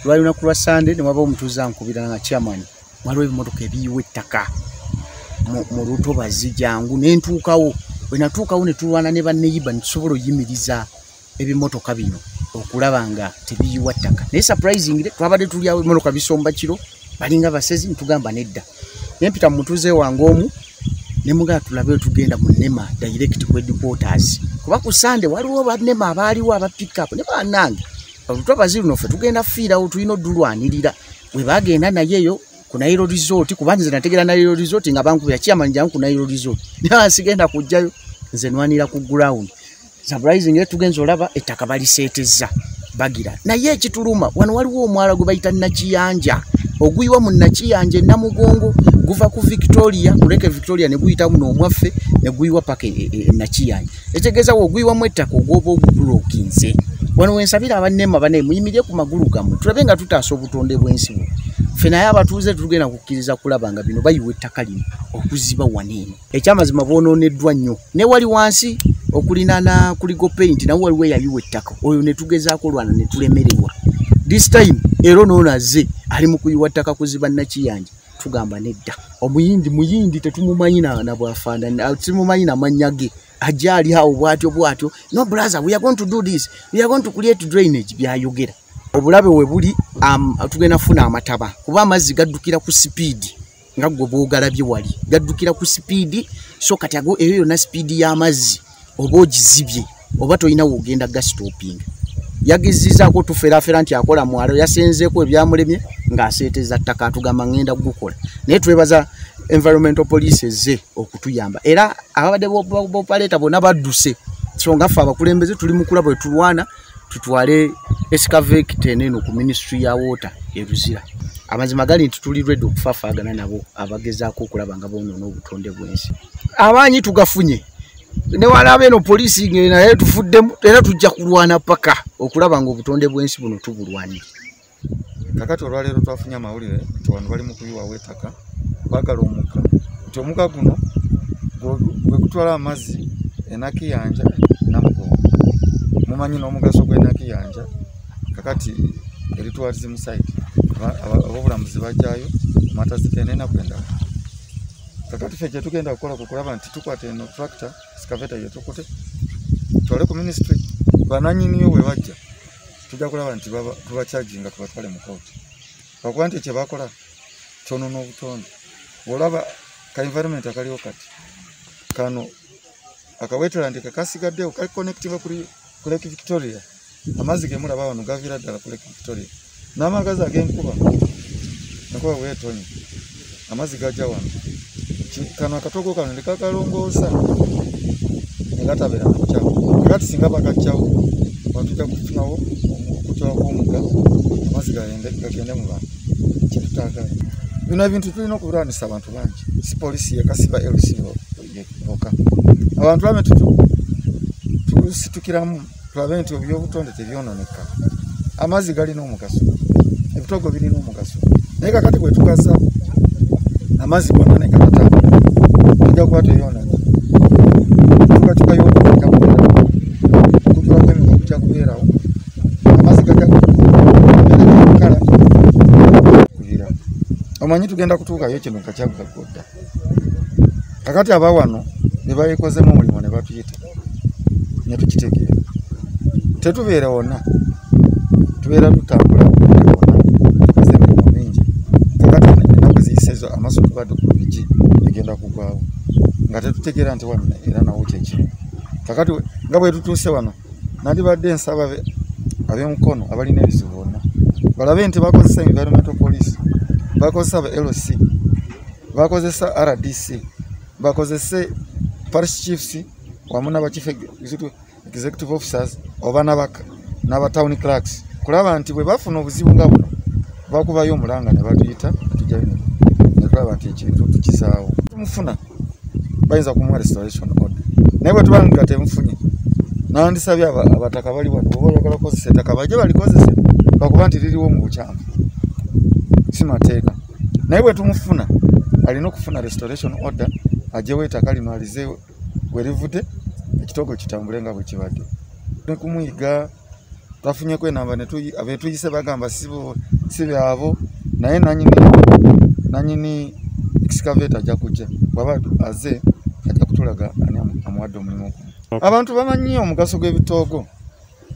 lwali lunaku lwa Sunday ne waba omutuuza nkubira nga chairman waliwo ebimotoka ebiyiwa ettaka mu Lutobazi jangu nentuukawo bwe natuukawo ne tulwana ne banneyiba ne tusobola oyimiriza ebimotoka bino okulaba nga tebiyiwa ttaka naye surprisingly twabadde tuli awo ebimotoka bisomba kiro balinga basezi ntugamba nedda nempita mu mutuuze wange omu ne mugaa tulabe tugenda mu Nema direct ku headquarters kuba ku Sunday waliwo bannema abaaliwo aba pick up ne bannange Lutobazi luno ffe tugenda fiirawo tulina oddulwanirira bwe bagenda nayeyo ku Nairo Resort kubanze nze nategera Nairo Resort nga bankubira chairman jangu ku Nairo Resort ne sigenda kujjayo nze nwanira ku ground surprising tugenzo olaba ettaka baliseetezza bagira naye ekituluma wano waliwo omwala gwe bayita Nakiyanja oguyiwa mu Nakiyanja Namugongo guva ku Victoria kuleke Victoria ne guyita muno omwaffe ne guyiwa paka Nakiyanja etegeza wo oguyiwa mu ettaka ogwoba ogubulokinze wano wensabira abannema bane muyimirye ku magulu gammwe tulabe nga tutaasa obutonde bw'ensi buno ffe naye abatuuze tugenda kukkiriza kulaba nga bino bayiwa ettaka lino okuziba waneeno ekyamazima boonooneddwa nnyo ne wali wansi okulinana kuligo paint nawe waliwo eyayiwa ettaka oyo ne tugezaako lwana ne tulemererwa this time ero noonaze ali mu kuyiwa ttaka kuziba Nakiyanja tugamba nedda muyindi tetumumanyi na bwafaanana tumumanyi na mannya ge ajali awo bwatyo no brother we are going to do this we are going to create drainage byayogera obulabe we buli tugenda funa amataba kuba amazzi gaddukira ku speed nga gwe boogalabye wali gaddukira ku speed so kati ago eyo na speed y'amazzi oba ogizibye oba toyina wogenda gastoping yagizizaako tuferafera nti akola mwalo yasenzeeko ebyamulemye ng'aseeteza ttaka atugamba ngenda gukola naye twebaza environmental police ze okutuyamba era ababadde bopaleta bonna badduse so nga ffe abakulembeze tuli mu kulaba bwe tulwana tutwale excavate neno ku ministry ya water eruzira amazima gali nti tuli ready okufafaagana nabo abagezaako okulaba nga boonoona obutonde bw'ensi abaanyi tugafunye ne walaba eno polisi naye tufuddemu era tujja kulwana paka okulaba nga obutonde bw'ensi buno tubulwanira kakati olwaleero twafunye amawulire nti wano bali mu kuyiwawo ettaka baagala omukka nti omukka guno gwe gutwala amazzi Nakiyanja Namugongo mumanyi n'omugaso gw'Enakiyanja kakati eritwalize mu site abobulamuzi bajjayo matazitenena kwenda kakati ffe gye tugenda kukola kukulaba nti tukwata eno tractor excavator yetukute twale ku ministry bananyiniyo bwe bajja tujja kulaba nti tubacharginga tubatwale mu kooti lwakuba nti kye bakola kyonoona obutonde olaba ka environment akaliwo kati kano akawetera nti kakasigaddewo kali connective kuli Lake Victoria amazzi gemulaba wano gavira ddala ku Lake Victoria n'amagazi ag'enkuba nakuba bwetonye amazzi gajja wano kano akatogo kano ne kakalongoosa ne gatabera mu kyawo kakati singa bakakyawo watujja kufunawo okutwala kw'omugga amazzi gagende mu bantu kyetutaagala bino ebintu tulina okubulwanisa abantu bangi si polisi yakasiba LC boka abantu bame tusitukiramu tulabe nti ebyobutonde tebyonooneka amazzi galina omugaso ebitogo birina omugaso naye kakati bwe tugasa amazzi gonna ne gatatambula tujja kuba teyooneka tukayoneka okutulako emigo kujja kubeerawo amazzi gajja kukala kubira omanyi tugenda kutuukayo kino kakyagugagodda kakati aba wano ne bayekozemu omulimu ne batuyita ne tukitegeera tetubeera wonna tubeera tutambula tukoze emirimu mingi kakati ennaku ziyisezo amaso tubadde ku bigi egenda kugwawo nga tetutegeera nti wano era nawo kyekimu kakati nga bwe tutuuse wano nandibadde nsaba ab'emukono abalina ebizibu bonna balabe nti bakozesa environmental police bakozesa aba LC bakozesa RDC bakozese parish chiefs wamu n'aba chief executive officers oba n'aba town clerks kulaba nti bwe bafuna obuzibu nga buno bakubayo omulanga ne batuyita tujjayo ne tulaba nti ekintu tukisaawo tumufuna bayinza kumuwa restoration order naye bwe tubanga nga temufunye nandisabye abataka bali wano oba oyagala kukozesa ettaka bajje balikozese lwakuba nti liriwo mu bukyamu si mateeka naye bwe tumufuna alina okufuna restoration order ajewe ettaka lino alize we livudde ekitogo kitambule nga bwe kibadde ne kumuyiga twafunye kwe namba abetuyise bagamba sibyabo naye nanyini excavator ajja kujja bwaba aze ajja kutulaga ani amwadde omulimu abantu bamanyi omugaso gw'ebitoogo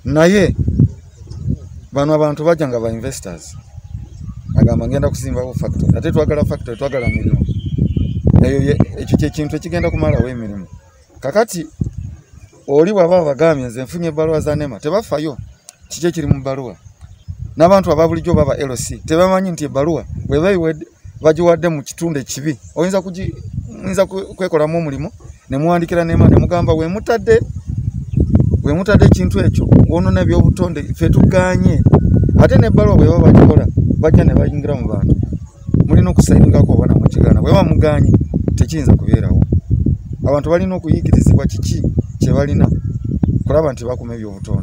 naye bano abantu bajja nga ba investors agamba ngenda kusimbawo factory ate twagala factory twagala mirimu eyo ekyo kyekintu ekigenda kumalawo emirimu kakati oli bwaba bagambye nze nfunye ebbaluwa za NEMA tebafayo kiki ekiri mu bbaluwa n'abantu ababulijjo baba LC tebamanyi nti ebbaluwa bwe bagiwadde mu kitundu ekibi oyinza kwekolamu omulimu ne muwandikira NEMA ne mugamba we mutadde ekintu ekyo wonona ebyobutonde ffe tuganye ate n'ebbaluwa bwe baba bagikola bajja ne bayingira mu bantu mulina okusayingako oba namukigana bwe bamuganye tekiyinza kubeerawo abantu balina okuyigirizibwa kiki kye balina kulaba nti bakuma ebyobutonde